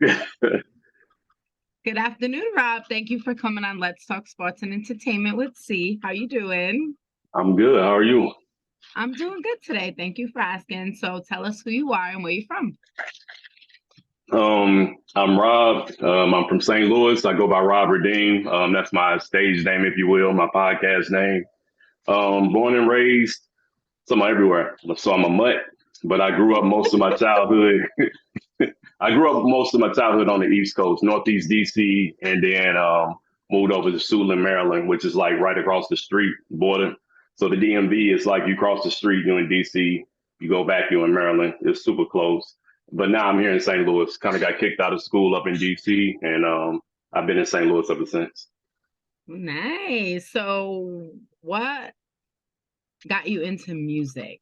Good afternoon, Rob. Thank you for coming on Let's Talk Sports and Entertainment with C. How you doing? I'm good. How are you? I'm doing good today. Thank you for asking. So tell us who you are and where you're from. I'm Rob. I'm from St. Louis. I go by Rob Redeem. That's my stage name, if you will, my podcast name. Born and raised somewhere everywhere. So I'm a mutt, but I grew up most of my childhood. I grew up most of my childhood on the East Coast, Northeast DC, and then moved over to Suitland, Maryland, which is like right across the street border. So the DMV is like you cross the street, you're in DC, you go back, you're in Maryland. It's super close. But now I'm here in St. Louis. Kind of got kicked out of school up in DC, and I've been in St. Louis ever since. Nice. So what got you into music?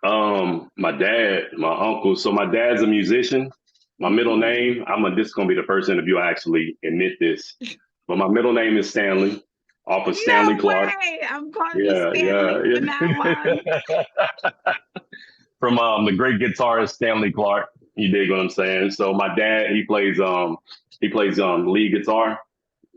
My dad, my uncle. So my dad's a musician. My middle Ooh. name, this is gonna be the first interview I actually admit this. But my middle name is Stanley, off of Stanley No Clark. way. I'm calling you Yeah, Stanley yeah, from now on. yeah. From the great guitarist Stanley Clark. You dig what I'm saying? So my dad, he plays lead guitar,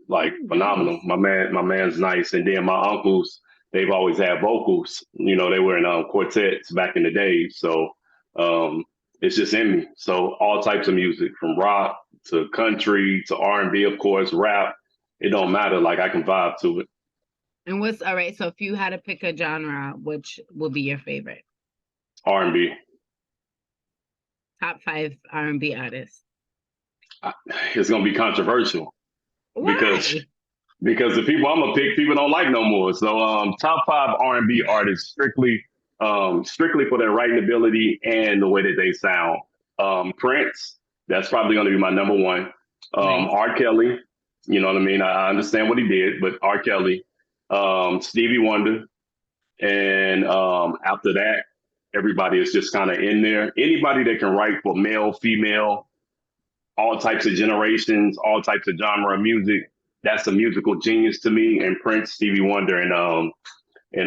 like Oh, phenomenal. nice. My man's nice. And then my uncles, they've always had vocals. They were in quartets back in the day. So um, it's just in me. So all types of music, from rock to country to R&B, of course, rap. It don't matter. Like I can vibe to it. And what's all right? So if you had to pick a genre, which will be your favorite? R&B. Top five R&B artists. It's gonna be controversial because Why? because the people I'm gonna pick, people don't like no more. So top five R&B artists strictly for their writing ability and the way that they sound. Prince, that's probably gonna be my number one. Nice. R. Kelly, you know what I mean? I understand what he did, but R. Kelly, Stevie Wonder, and after that, everybody is just kind of in there. Anybody that can write for male, female, all types of generations, all types of genre of music. That's a musical genius to me. And Prince, Stevie Wonder, and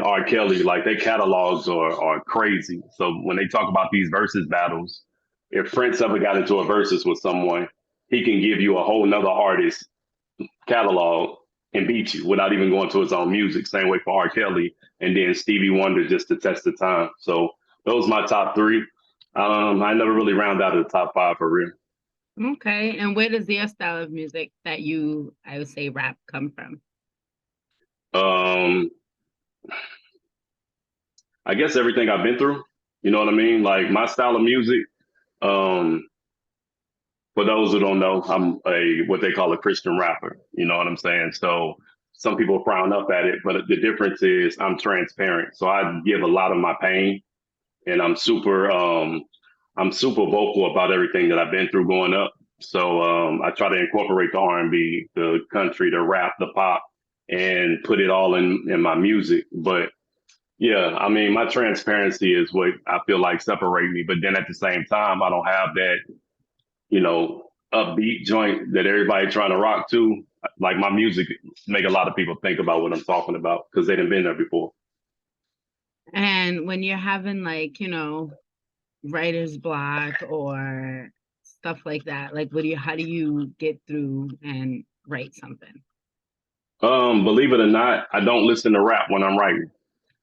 R. Kelly, like their catalogs are crazy. So when they talk about these versus battles, if Prince ever got into a versus with someone, he can give you a whole nother artist catalog and beat you without even going to his own music. Same way for R. Kelly, and then Stevie Wonder just to test the time. So those are my top three. I never really round out of the top five for real. Okay. And where does your style of music that I would say rap come from? Um, I guess everything I've been through. You know what I mean? Like my style of music. Um, for those who don't know, I'm a what they call a Christian rapper. You know what I'm saying? So some people frown up at it, but the difference is I'm transparent. So I give a lot of my pain, and I'm super vocal about everything that I've been through growing up. So I try to incorporate the R&B, the country, the rap, the pop, and put it all in my music. But yeah, I mean, my transparency is what I feel like separate me. But then at the same time, I don't have that, upbeat joint that everybody trying to rock to. Like my music make a lot of people think about what I'm talking about because they didn't been there before. And when you're having writer's block or stuff like that, like how do you get through and write something? Believe it or not, I don't listen to rap when I'm writing.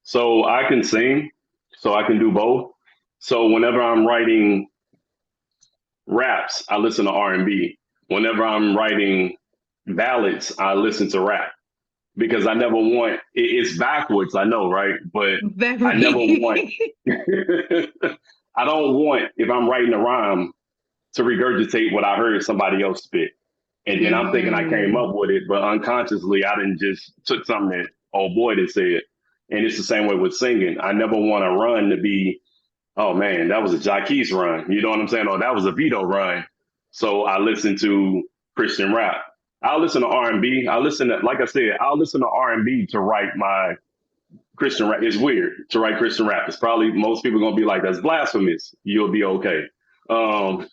So I can sing, so I can do both. So whenever I'm writing raps, I listen to R&B. Whenever I'm writing ballads, I listen to rap because I never want it's backwards, I know, right? But I never want Very. I don't want if I'm writing a rhyme to regurgitate what I heard somebody else spit. And then I'm thinking I came Mm. up with it, but unconsciously I didn't just took something that old boy that said. And it's the same way with singing. I never want to run to be, oh man, that was a Jaquez run. You know what I'm saying? Or that was a Vito run. So I listen to Christian rap. I'll listen to R&B. I listen to, like I said, I'll listen to R&B to write my Christian rap. It's weird to write Christian rap. It's probably most people gonna be like, that's blasphemous. You'll be okay. Um,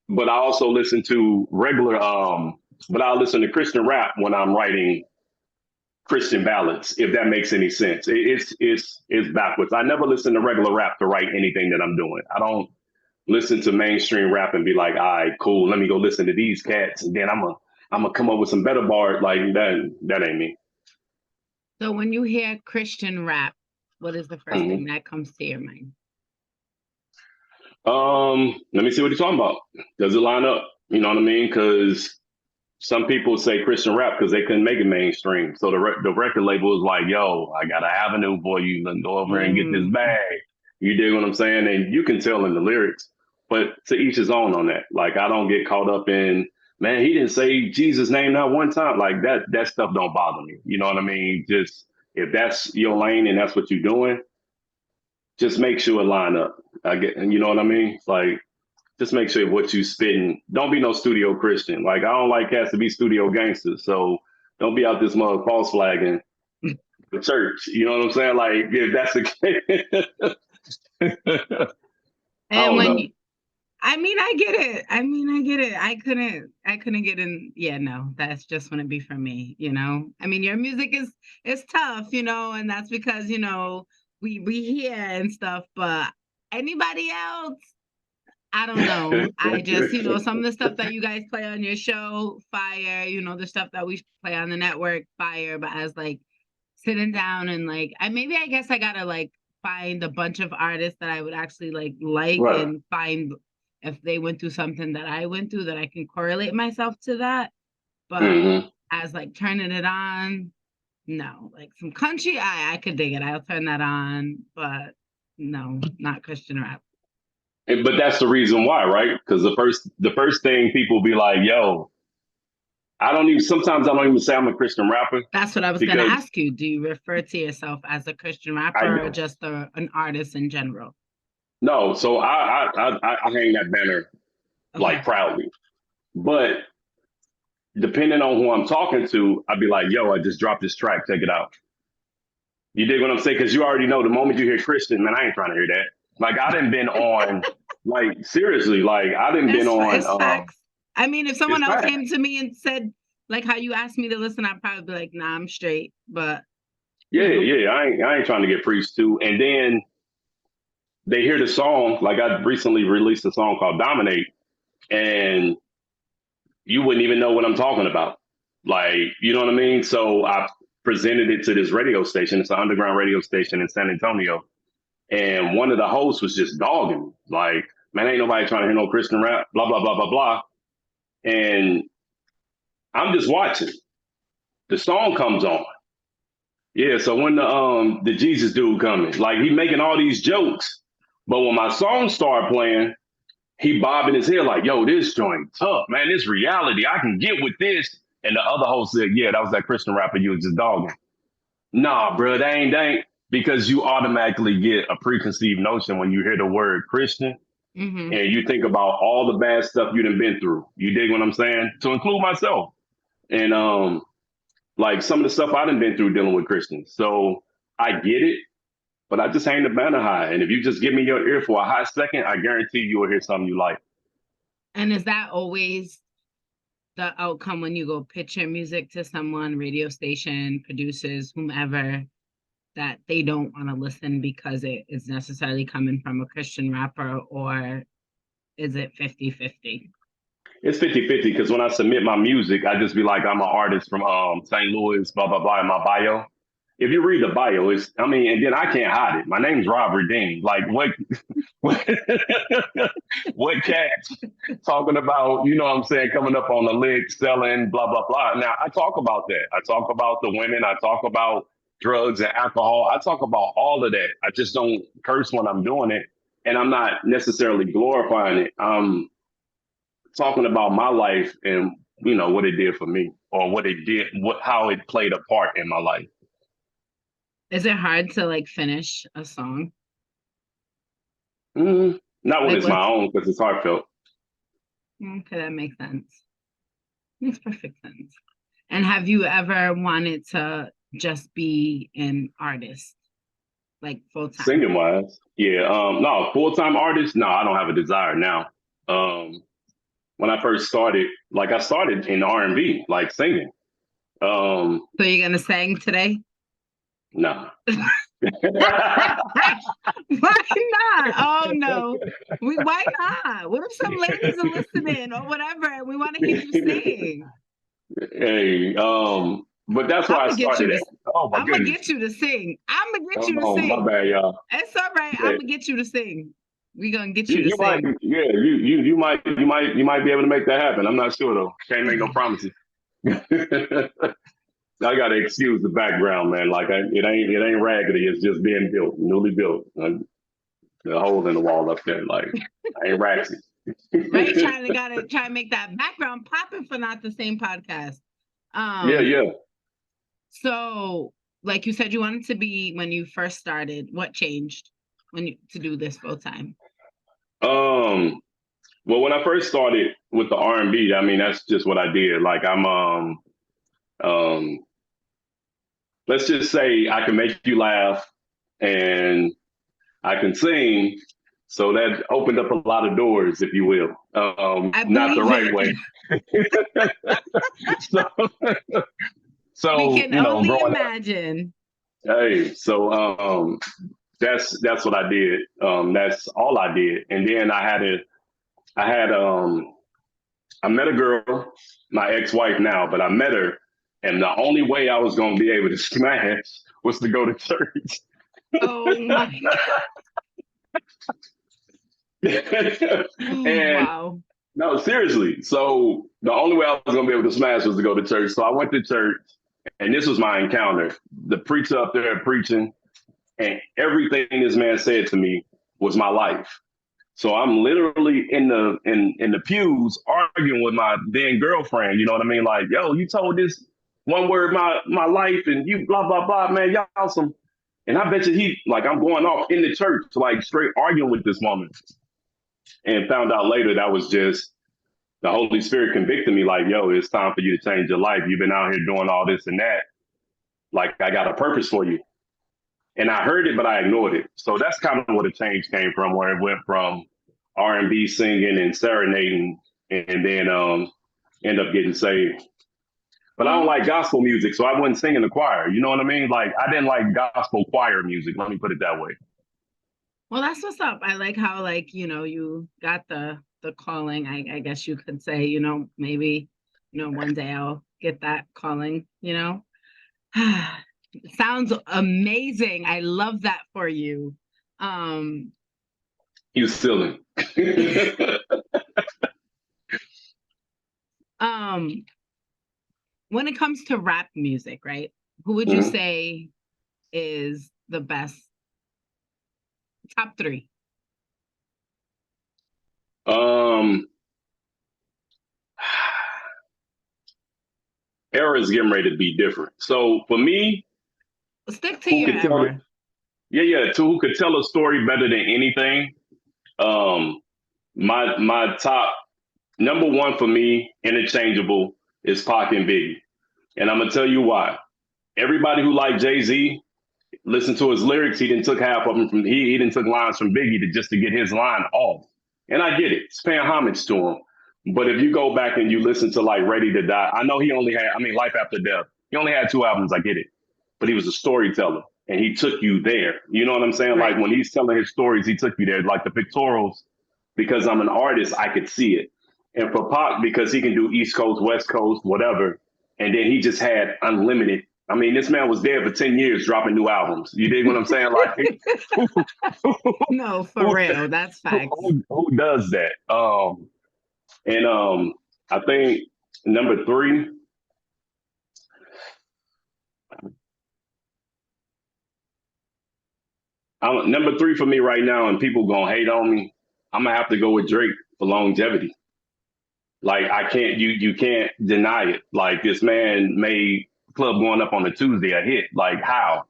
but I also listen to but I listen to Christian rap when I'm writing Christian ballads, if that makes any sense. It's backwards. I never listen to regular rap to write anything that I'm doing. I don't. listen to mainstream rap and be like, all right, cool, let me go listen to these cats, and then I'm gonna come up with some better bars. Like that ain't me. So when you hear Christian rap, what is the first Mhm. thing that comes to your mind? Let me see what you're talking about. Does it line up? You know what I mean? Because some people say Christian rap because they couldn't make it mainstream. So the record label was like, "Yo, I got an avenue for you. Then go over and get this Mm, bag." You dig what I'm saying? And you can tell in the lyrics, but to each his own on that. Like I don't get caught up in, man, he didn't say Jesus' name not one time. Like that stuff don't bother me. You know what I mean? Just if that's your lane and that's what you're doing, just make sure it line up. I get, you know what I mean? Like just make sure what you spitting. Don't be no studio Christian. Like I don't like cats to be studio gangsters. So don't be out this mother false flagging the church. You know what I'm saying? Like if that's the case, I and don't when know. you, I mean, I get it. I mean, I get it. I couldn't get in. Yeah, no, that's just wouldn't be for me, you know? I mean, your music is tough, you know, and that's because, you know, we hear and stuff, but anybody else, I don't know. I just, you know, some of the stuff that you guys play on your show, fire, you know, the stuff that we play on the network, fire, but as like sitting down and like I guess I gotta like find a bunch of artists that I would actually like Right. and find if they went through something that I went through that I can correlate myself to that. But Hmm. as like turning it on, no. Like some country, I could dig it. I'll turn that on, but no, not Christian rap. But that's the reason why, right? Because the first thing people be like, "Yo, I don't even." Sometimes I don't even say I'm a Christian rapper That's what I was gonna because ask you. Do you refer to yourself as a Christian I rapper or don't. just an artist in general? No, so I hang that banner like Okay. proudly, but depending on who I'm talking to, I'd be like, "Yo, I just dropped this track. Check it out." You dig what I'm saying? Because you already know the moment you hear Christian, man, I ain't trying to hear that. Like I didn't been on, like seriously, like I didn't been on. It's facts. I mean, if It's someone else bad. came to me and said, like how you asked me to listen, I'd probably be like, nah, I'm straight. But Yeah, you know, yeah. I ain't trying to get preached to. And then they hear the song. Like I recently released a song called "Dominate," and you wouldn't even know what I'm talking about. Like, you know what I mean? So I presented it to this radio station. It's an underground radio station in San Antonio. And one of the hosts was just dogging me. Like, man, ain't nobody trying to hear no Christian rap, blah, blah, blah, blah, blah. And I'm just watching. The song comes on. Yeah, so when the Jesus dude coming, like he making all these jokes. But when my song started playing, he bobbing his head like, yo, this joint tough, man. This reality. I can get with this. And the other host said, yeah, that was that Christian rapper you was just dogging. Nah, bro, that ain't because you automatically get a preconceived notion when you hear the word Christian hmm and you think about all the bad stuff you done been through. You dig what I'm saying? To include myself. And like some of the stuff I done been through dealing with Christians. So I get it, but I just hang the banner high. And if you just give me your ear for a hot second, I guarantee you will hear something you like. and is that always the outcome when you go pitch your music to someone, radio station, producers, whomever, that they don't want to listen because it is necessarily coming from a Christian rapper, or is it 50-50? It's 50-50 because when I submit my music, I just be like, I'm an artist from St. Louis, blah, blah, blah, in my bio. If you read the bio, and then I can't hide it. My name's Rob Redeem. Like, what, what cat talking about, you know what I'm saying, coming up on the lick, selling, blah, blah, blah. Now, I talk about that. I talk about the women. I talk about drugs and alcohol. I talk about all of that. I just don't curse when I'm doing it. And I'm not necessarily glorifying it. Talking about my life and what it did for me or what it did, how it played a part in my life. Is it hard to like finish a song? Not when Like it's my what's own because it's heartfelt. okay, that makes sense. Makes perfect sense. And have you ever wanted to just be an artist, like full time? Singing wise, yeah. No, full time artist. No, I don't have a desire now. Um, when I first started, like I started in R&B, like singing. So you're gonna sing today? Nah. Why not? Oh no. Why not? What if some ladies are listening or whatever and we want to hear you sing? Hey, but that's I'm where I gonna get you started to at. Oh my I'm gonna goodness. get you to sing. I'm gonna get you to Oh, my sing. bad, y'all. It's all right. Yeah. I'm gonna get you to sing. We gonna get You, you to you might, sing. yeah, you might be able to make that happen. I'm not sure though. Can't make no promises. I gotta excuse the background, man. Like it ain't raggedy. It's just being built, newly built. The hole in the wall up there, like I ain't ragsy. Right? Gotta try to make that background popping for not the same podcast. Yeah, Um, yeah. so like you said you wanted to be when you first started, what changed when you to do this full time? Well, when I first started with the R&B, I mean that's just what I did. Like um, let's just say I can make you laugh and I can sing. So that opened up a lot of doors, if you will. I Not the believe right it. way. so, We so can you know, only growing up, imagine. hey, so that's what I did. That's all I did. And then I had I met a girl, my ex-wife now, but I met her, and the only way I was gonna be able to smash was to go to church. Oh my God. And Wow. no, seriously. So the only way I was gonna be able to smash was to go to church. So I went to church, and this was my encounter. The preacher up there preaching, and everything this man said to me was my life. So I'm literally in the pews arguing with my then girlfriend. You know what I mean? Like, yo, you told this one word my life, and you blah blah blah, man. Y'all some. And I bet you I'm going off in the church, like straight arguing with this woman, and found out later that was just the Holy Spirit convicted me. Like, yo, it's time for you to change your life. You've been out here doing all this and that. Like, I got a purpose for you. And I heard it, but I ignored it. So that's kind of where the change came from, where it went from R&B singing and serenading, and then end up getting saved. But I don't Well, like gospel music, so I wouldn't sing in the choir. You know what I mean? Like I didn't like gospel choir music. Let me put it that way. well, that's what's up. I like how like, you got the calling, I guess you could say, maybe, one day I'll get that calling, Sounds amazing. I love that for you. Um, He was silly. um, when it comes to rap music, right? Who would you Mhm. say is the best? Top three. Um, Era is getting ready to be different. So for me, Stick to who your could tell it? ever. Yeah, to who could tell a story better than anything? Um, my top number one for me, interchangeable, is Pac and Biggie, and I'm gonna tell you why. Everybody who liked Jay-Z, listen to his lyrics. He didn't took half of them from he didn't took lines from Biggie to get his line off. And I get it. It's paying homage to him. But if you go back and you listen to like Ready to Die, I know he only had, I mean, Life After Death. He only had two albums. I get it. But he was a storyteller and he took you there. You know what I'm saying? Like Right. when he's telling his stories, he took you there. Like the pictorials, because I'm an artist, I could see it. And for Pac, because he can do East Coast, West Coast, whatever. And then he just had unlimited. I mean, this man was there for 10 years dropping new albums. You dig what I'm saying? Like, No, for who, real. That's facts. who does that? And I think number three, number three for me right now, and people gonna hate on me. I'm gonna have to go with Drake for longevity. Like I can't, you can't deny it. Like this man made Club Going Up on a Tuesday a hit. Like how?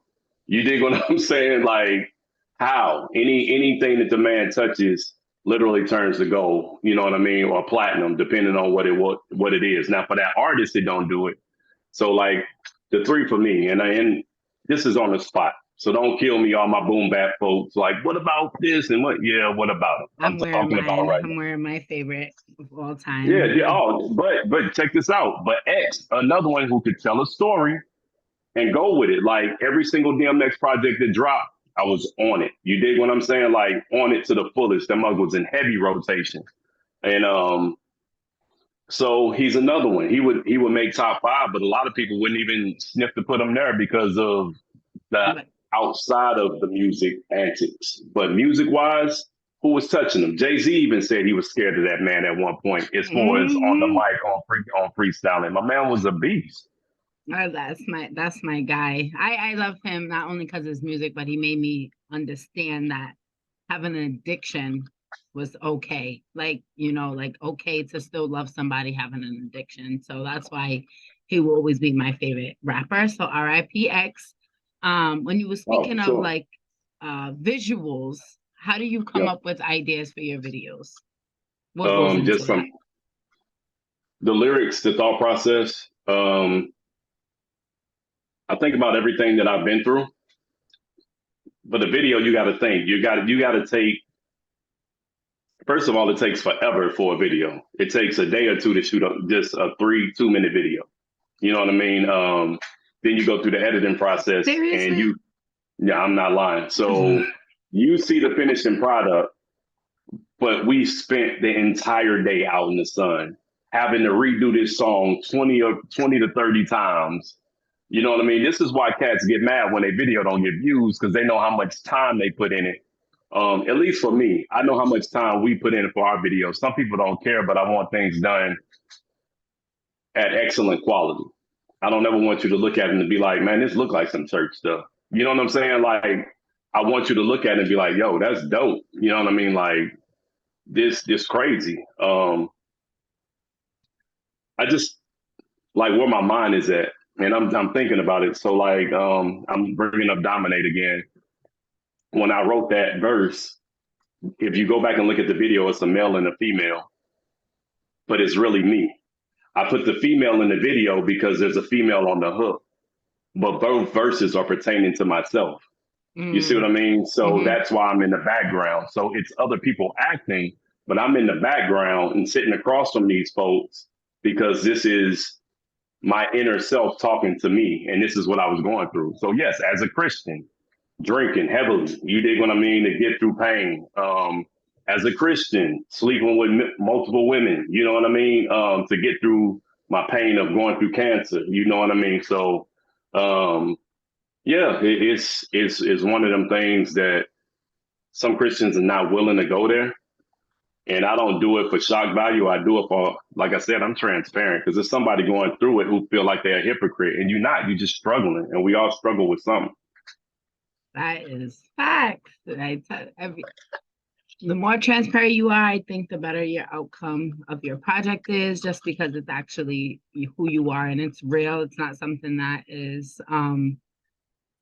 You dig what I'm saying? Like how? Anything that the man touches literally turns to gold. You know what I mean? Or platinum, depending on what it is. Now for that artist, it don't do it. So like the three for me, and this is on the spot. So don't kill me, all my boom bap folks. Like, what about this and what? Yeah, what about it? I'm I'm wearing talking about mine. right now. I'm wearing my favorite of all Yeah, time. yeah. Oh, but check this out. But X, another one who could tell a story, and go with it. Like every single DMX project that dropped, I was on it. You dig what I'm saying? Like on it to the fullest. That mug was in heavy rotation. And so he's another one. He would make top five, but a lot of people wouldn't even sniff to put him there because of the But outside of the music antics. But music wise, who was touching him? Jay-Z even said he was scared of that man at one point, as far as on the mhm. mic on freestyling. My man was a beast. Oh, that's my guy. I love him not only because of his music, but he made me understand that having an addiction was okay. Like, like okay to still love somebody having an addiction. So that's why he will always be my favorite rapper. So R.I.P. X. When you were Oh, speaking of sure. like visuals, how do you come Yeah. up with ideas for your videos? What goes into Just that? from the lyrics, the thought process. I think about everything that I've been through. But the video, you got to think. You got to take. First of all, it takes forever for a video. It takes a day or two to shoot just a 2 minute video. You know what I mean? Then you go through the editing process, and Seriously? yeah, I'm not lying. So you see the finished product, but we spent the entire day out in the sun having to redo this song 20 to 30 times. You know what I mean? This is why cats get mad when a video don't get views, because they know how much time they put in it. At least for me, I know how much time we put in for our videos. Some people don't care, but I want things done at excellent quality. I don't ever want you to look at it and be like, man, this look like some church stuff. You know what I'm saying? Like, I want you to look at it and be like, yo, that's dope. You know what I mean? Like, this crazy. I just like where my mind is at, and I'm thinking about it. So like, I'm bringing up Dominate again. When I wrote that verse, if you go back and look at the video, it's a male and a female, but it's really me. I put the female in the video because there's a female on the hook, but both verses are pertaining to myself. You see what Mm, I mean? So hmm. that's why I'm in the background. So it's other people acting, but I'm in the background and sitting across from these folks because this is my inner self talking to me. And this is what I was going through. So, yes, as a Christian, drinking heavily, you dig what I mean, to get through pain. As a Christian, sleeping with multiple women, you know what I mean, to get through my pain of going through cancer, you know what I mean? So, um, yeah, it's one of them things that some Christians are not willing to go there. And I don't do it for shock value. I do it for, like I said, I'm transparent because there's somebody going through it who feel like they're a hypocrite, and you're not. You're just struggling, and we all struggle with something. That is facts. The more transparent you are, I think the better your outcome of your project is, just because it's actually who you are and it's real. It's not something that is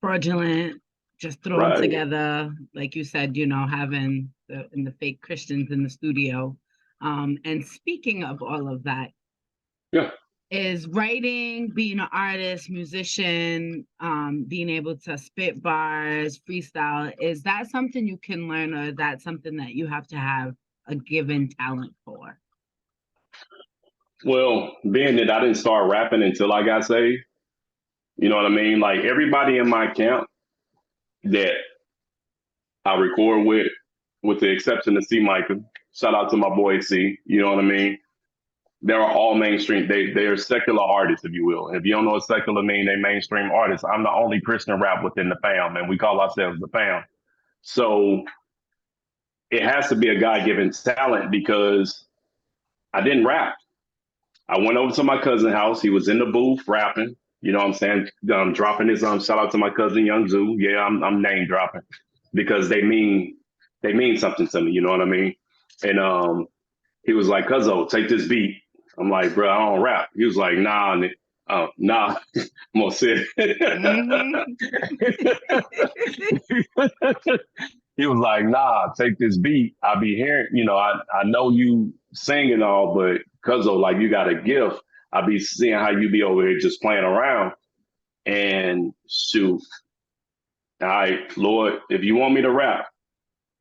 fraudulent, just thrown Right. together, like you said, having the fake Christians in the studio. And speaking of all of that, Yeah. is writing, being an artist, musician, being able to spit bars, freestyle, is that something you can learn, or is that something that you have to have a given talent for? Well, being that I didn't start rapping until I got saved, you know what I mean? Like everybody in my camp that I record with the exception of C. Micah, shout out to my boy C, you know what I mean? They're all mainstream. They're secular artists, if you will. And if you don't know what secular mean, they mainstream artists. I'm the only Christian rap within the fam, and we call ourselves the fam. So it has to be a God-given talent because I didn't rap. I went over to my cousin's house. He was in the booth rapping. You know what I'm saying? Dropping his shout out to my cousin Young Zoo. Yeah, I'm name dropping because they mean something to me. You know what I mean? And he was like, "Cuzzo, take this beat." I'm like, "Bro, I don't rap." He was like, "Nah, nah." I'm gonna say Mm-hmm. He was like, "Nah, take this beat. I be hearing, I know you sing and all, but Cuzzo, like you got a gift. I be seeing how you be over here just playing around. And shoot, all right, Lord, if you want me to rap,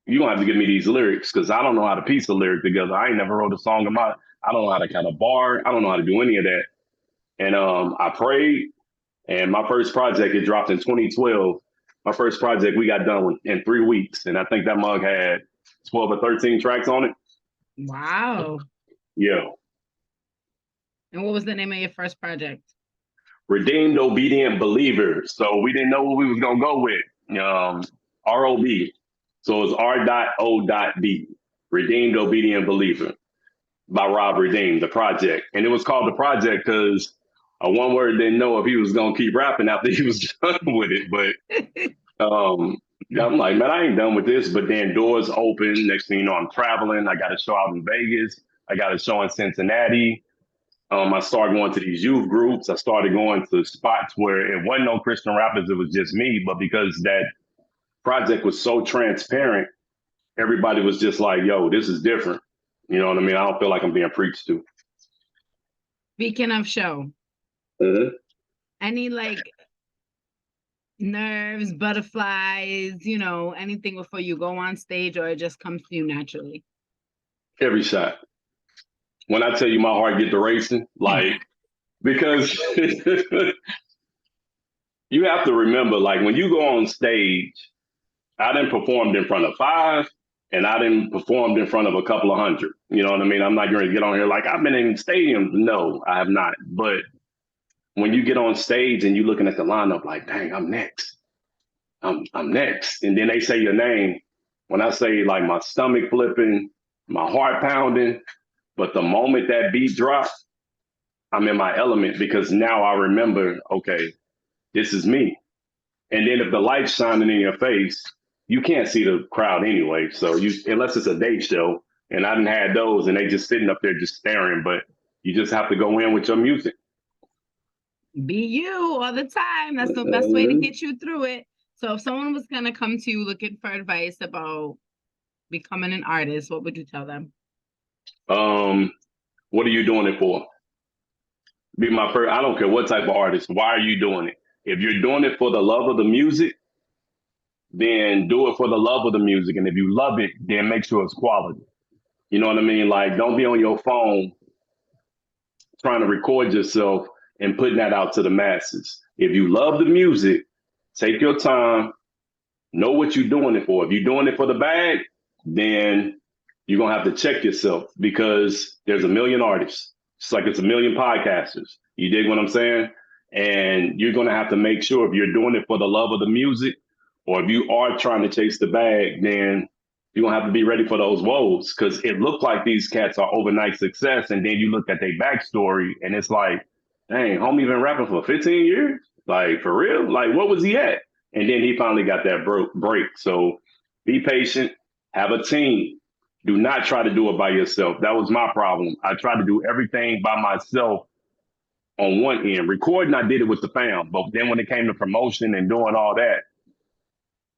you gonna have to give me these lyrics because I don't know how to piece a lyric together. I ain't never wrote a song about it. I don't know how to kind of bar. I don't know how to do any of that." And I prayed, And my first project, it dropped in 2012. My first project, we got done in 3 weeks. And I think that mug had 12 or 13 tracks on it. Wow. Yeah. And what was the name of your first project? Redeemed Obedient Believer. So we didn't know what we was going to go with. ROB. So it's R.O.B. Redeemed Obedient Believer by Rob Redeemed, the project. And it was called the project because One Word didn't know if he was going to keep rapping after he was done with it. But I'm like, man, I ain't done with this. But then doors open. Next thing you know, I'm traveling. I got a show out in Vegas. I got a show in Cincinnati. I started going to these youth groups. I started going to spots where it wasn't no Christian rappers. It was just me. But because that project was so transparent, everybody was just like, yo, this is different. You know what I mean? I don't feel like I'm being preached to. Speaking of show, any like nerves, butterflies, anything before you go on stage, or it just comes to you naturally? Every shot. When I tell you my heart get to racing, like, because you have to remember, like, when you go on stage, I done performed in front of 5, and I done performed in front of a couple of hundred. You know what I mean? I'm not going to get on here like I've been in stadiums. No, I have not. But when you get on stage and you're looking at the lineup, like, dang, I'm next. I'm next. And then they say your name. When I say, like, my stomach flipping, my heart pounding, but the moment that beat drops, I'm in my element because now I remember, okay, this is me. And then if the light's shining in your face, you can't see the crowd anyway. So unless it's a day show, and I didn't have those, and they just sitting up there just staring. But you just have to go in with your music. Be you all the time. That's the best way to get you through it. So if someone was gonna come to you looking for advice about becoming an artist, what would you tell them? What are you doing it for? Be my first. I don't care what type of artist. Why are you doing it? If you're doing it for the love of the music, then do it for the love of the music. And if you love it, then make sure it's quality. You know what I mean? Like, don't be on your phone trying to record yourself and putting that out to the masses. If you love the music, take your time, know what you're doing it for. If you're doing it for the bag, then you're going to have to check yourself because there's a million artists. It's like it's a million podcasters. You dig what I'm saying? And you're going to have to make sure if you're doing it for the love of the music, or if you are trying to chase the bag, then you're going to have to be ready for those woes because it looked like these cats are overnight success. And then you look at their backstory and it's like, dang, homie been rapping for 15 years? Like, for real? Like, what was he at? And then he finally got that break. So be patient, have a team. Do not try to do it by yourself. That was my problem. I tried to do everything by myself on one end. Recording, I did it with the fam. But then when it came to promotion and doing all that,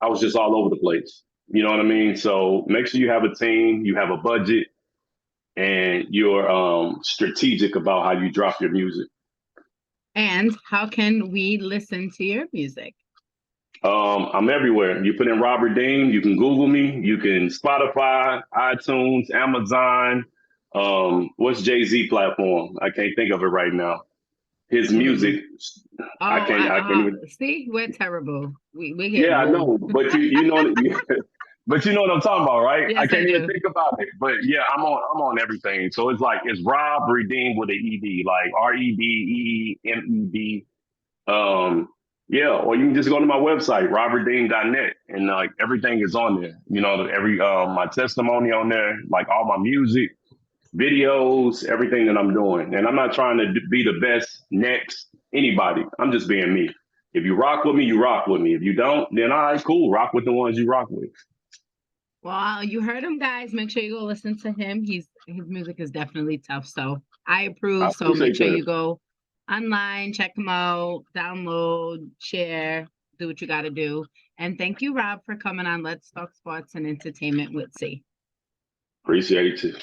I was just all over the place. You know what I mean? So make sure you have a team, you have a budget, and you're strategic about how you drop your music. And how can we listen to your music? I'm everywhere. You put in Rob Redeemed, you can Google me, you can Spotify, iTunes, Amazon. What's Jay-Z platform? I can't think of it right now. His music. I can't even see, we're terrible. We yeah, I know, but you know but you know what I'm talking about, right? Yes, I can't I even do. think about it. But yeah, I'm on everything. So it's like it's Rob Redeemed with an ED, like REDEEMED. Yeah, or you can just go to my website, robredeemed.net, and like everything is on there. You know, every my testimony on there, like all my music, videos, everything that I'm doing. And I'm not trying to be the best next anybody. I'm just being me. If you rock with me, you rock with me. If you don't, then all right, cool. Rock with the ones you rock with. Well, you heard him, guys. Make sure you go listen to him. His music is definitely tough. So I approve. So make sure you go online, check him out, download, share, do what you got to do. And thank you, Rob, for coming on Let's Talk Sports and Entertainment with C. Appreciate you.